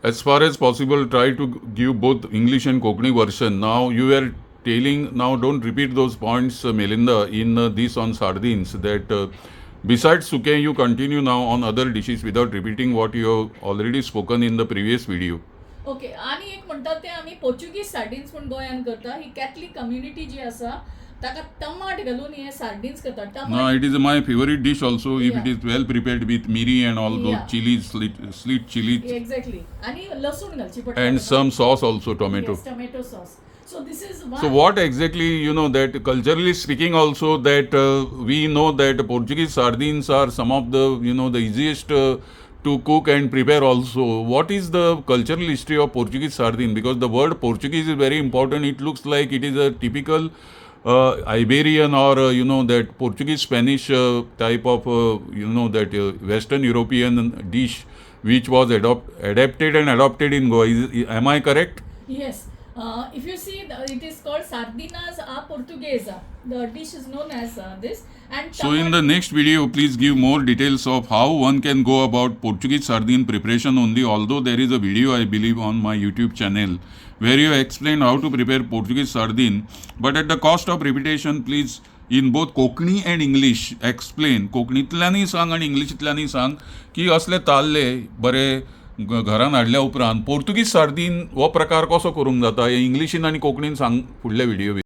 As far as possible, try to give both English and Kokni version. Now you were telling, now don't repeat those points, Melinda, in this on sardines, that besides suke, you continue now on other dishes without repeating what you have already spoken in the previous video. Okay. आणि एक म्हणतात ते आम्ही Portuguese sardines पण गोंयान करता. ही Catholic community जी आसा ताका टमाट घालून हे सार्डिन्स करता. No, it is my favorite dish also if it is well prepared with miri and all those Yeah. chilies, sweet chilies, exactly. आणि लसूण घालची पडटा. and some sauce also, tomato. Yes, tomato sauce. So this is one. So what exactly, you know, that culturally speaking also, that we know that Portuguese sardines are some of the, you know, the easiest to cook and prepare also. What is the cultural history of Portuguese sardine? Because the word Portuguese is very important. It looks like it is a typical Iberian or, you know, that Portuguese Spanish type of, you know, that Western European dish which was adapted and adopted in Goa. Am I correct? Yes. If you see, it is called sardinas a portuguesa. The dish is known as this. And So in the next video, please give more details of how one can go about Portuguese sardine preparation only. Although there is a video, I believe, on my YouTube channel where you explain how to prepare Portuguese sardine. But at the cost of repetition, please in both Konkani and English explain. कोंकणींतल्यानय सांग आणि इंग्लिशींतल्यानय सांग की असले ताल्ले बरे घरान हाडल्या उपरांत पोर्तुगीज सार्दीन हो प्रकार कसो करूंक जाता हे इंग्लिशीन आनी कोंकणीन सांग फुडल्या व्हिडिओ